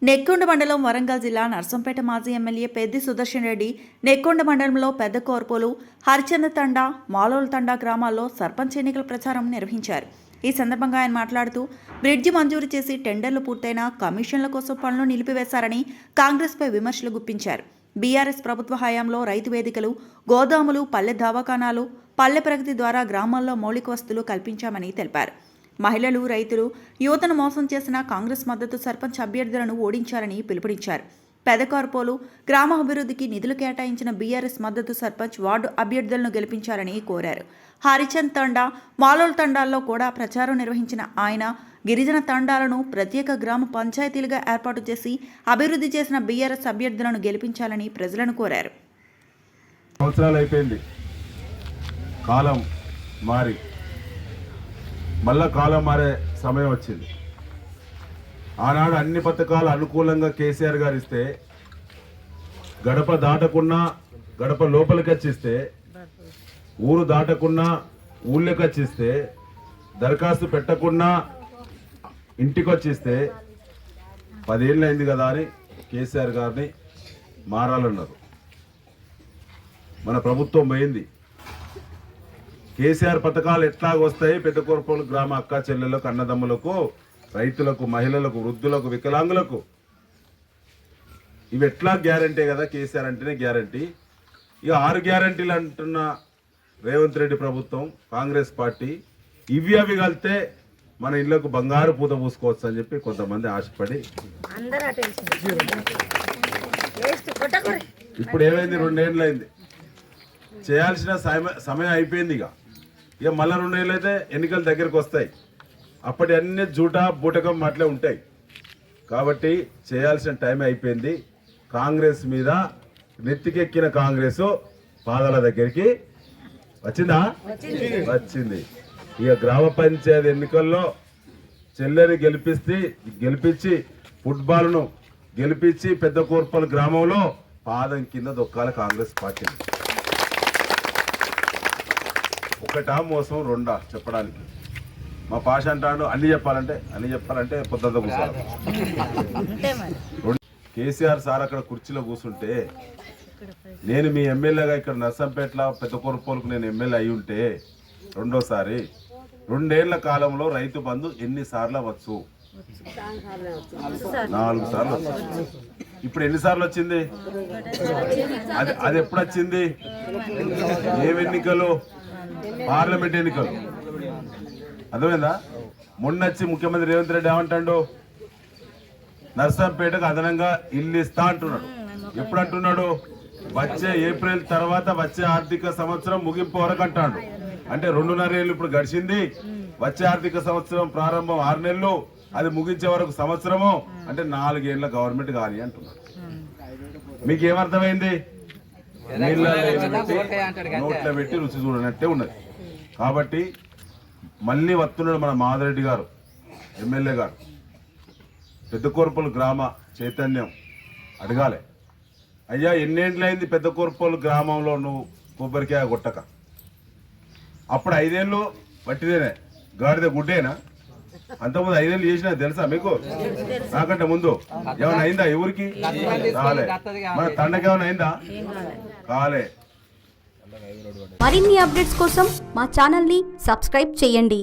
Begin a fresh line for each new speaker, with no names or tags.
నెక్కొండ మండలం వరంగల్ జిల్లా నర్సంపేట మాజీ ఎమ్మెల్యే పెద్ది సుదర్శన్ రెడ్డి నెక్కొండ మండలంలో పెద్ద కోర్పోలు హరిచంద తండా మాలోల్ తండా గ్రామాల్లో సర్పంచ్ ఎన్నికల ప్రచారం నిర్వహించారు. ఈ సందర్భంగా ఆయన మాట్లాడుతూ బ్రిడ్జి మంజూరు చేసి టెండర్లు పూర్తయినా కమిషన్ల కోసం పనులు నిలిపివేశారని కాంగ్రెస్పై విమర్శలు గుప్పించారు. బీఆర్ఎస్ ప్రభుత్వ హయాంలో రైతు వేదికలు, గోదాములు, పల్లె దవాఖానాలు, పల్లె ప్రగతి ద్వారా గ్రామాల్లో మౌలిక వసతులు కల్పించామని తెలిపారు. మహిళలు, రైతులు, యువతను మోసం చేసిన కాంగ్రెస్ మద్దతు సర్పంచ్ అభ్యర్థులను ఓడించారని పిలుపునిచ్చారు. పెదకార్పోలు గ్రామ అభివృద్ధికి నిధులు కేటాయించిన బీఆర్ఎస్ మద్దతు సర్పంచ్ వార్డు అభ్యర్థులను గెలిపించాలని కోరారు. హరిచంద్ తండా, మాలోల్ తండాల్లో కూడా ప్రచారం నిర్వహించిన ఆయన గిరిజన తండాలను ప్రత్యేక గ్రామ పంచాయతీలుగా ఏర్పాటు చేసి అభివృద్ధి చేసిన బీఆర్ఎస్ అభ్యర్థులను గెలిపించాలని ప్రజలను కోరారు.
సంవత్సరాలు అయిపోయింది, కాలం మారి మళ్ళా కాలం మారే సమయం వచ్చింది. ఆనాడు అన్ని పథకాలు అనుకూలంగా కేసీఆర్ గారు ఇస్తే, గడప దాటకున్నా గడప లోపలికి వచ్చిస్తే, ఊరు దాటకున్నా ఊళ్ళకి వచ్చిస్తే, దరఖాస్తు పెట్టకున్నా ఇంటికి వచ్చిస్తే 10 ఏళ్ళు అయింది కదా అని కేసీఆర్ గారిని మారాలన్నారు. మన ప్రభుత్వం పోయింది. కేసీఆర్ పథకాలు ఎట్లాగొస్తాయి? పెద్ద కోర్పోలు గ్రామ అక్క చెల్లెలకు, అన్నదమ్ములకు, రైతులకు, మహిళలకు, వృద్ధులకు, వికలాంగులకు ఇవి ఎట్లా గ్యారంటీ కదా? కేసీఆర్ అంటేనే గ్యారంటీ. ఇక 6 గ్యారంటీలు అంటున్న రేవంత్ రెడ్డి ప్రభుత్వం, కాంగ్రెస్ పార్టీ ఇవి అవి కలితే మన ఇళ్లకు బంగారు పూత పూసుకోవచ్చు అని చెప్పి కొంతమంది ఆశపడి ఇప్పుడు ఏమైంది? 2 ఏళ్ళు అయింది. చేయాల్సిన సమయం అయిపోయింది. ఇక మళ్ళీ 2 ఏళ్ళు అయితే ఎన్నికల దగ్గరికి వస్తాయి. అప్పటి అన్ని జూటా బూటకం మాటలే ఉంటాయి. కాబట్టి చేయాల్సిన టైం అయిపోయింది. కాంగ్రెస్ మీద నెత్తికెక్కిన కాంగ్రెస్ పాదాల దగ్గరికి వచ్చిందా? వచ్చింది. ఇక గ్రామ పంచాయతీ ఎన్నికల్లో చెల్లెని గెలిపించి ఫుట్బాల్ను గెలిపించి పెద్ద కోర్పల్ గ్రామంలో పాదం కింద దొక్కాల కాంగ్రెస్ పార్టీ. ఒకటా మోసం, రెండా చెప్పడానికి? మా పాష అంటాడు అన్ని చెప్పాలంటే పొద్దుంతా కూర్చోవాలి. కేసీఆర్ సార్ అక్కడ కుర్చీలో కూర్చుంటే, నేను మీ ఎమ్మెల్యేగా ఇక్కడ నర్సంపేటలో పెద్ద కోర్పోలకు నేను ఎమ్మెల్యే అయి ఉంటే రెండోసారి 2 ఏళ్ల కాలంలో రైతు బంధు ఎన్నిసార్లు వచ్చు? 4 సార్లు వచ్చింది. ఇప్పుడు ఎన్నిసార్లు వచ్చింది? అది ఎప్పుడు వచ్చింది? ఏం ఎన్నికలు? పార్లమెంట్ ఎన్నికలు. అర్థమైందా? మొన్నొచ్చి ముఖ్యమంత్రి రేవంత్ రెడ్డి ఏమంటాడు? నర్సంపేటకు అదనంగా ఇల్లు ఇస్తా అంటున్నాడు. ఎప్పుడు అంటున్నాడు? వచ్చే ఏప్రిల్ తర్వాత వచ్చే ఆర్థిక సంవత్సరం ముగింపు వరకు అంటాడు. అంటే 2.5 ఏళ్ళు ఇప్పుడు గడిచింది. వచ్చే ఆర్థిక సంవత్సరం ప్రారంభం 6 నెలలు, అది ముగించే వరకు సంవత్సరము, అంటే 4 ఏళ్ళ గవర్నమెంట్ కానీ అంటున్నాడు. మీకు ఏమర్థమైంది? నోట్లో పెట్టి రుచి చూడనట్టే ఉన్నది. కాబట్టి మళ్ళీ వస్తున్నాడు మన మాధరెడ్డి గారు, ఎమ్మెల్యే గారు. పెద్ద కోర్పలు గ్రామ చైతన్యం అడగాలి. అయ్యా, ఎన్నేండ్లైంది పెద్ద కోర్పలు గ్రామంలో నువ్వు కొబ్బరికాయ కొట్టక? అప్పుడు 5 ఏళ్ళు వట్టిదేనే, గాడిద గుడ్డేనా? అంతకుముందు 5 ఏళ్ళు చేసినా తెలుసా మీకు? నాకంటే ముందు ఏమైనా అయిందా? ఎవరికి కాలే. మన తండకి ఏమైనా అయిందా? కాలే.
మరిన్ని అప్డేట్స్ కోసం మా ఛానల్ని సబ్స్క్రైబ్ చేయండి.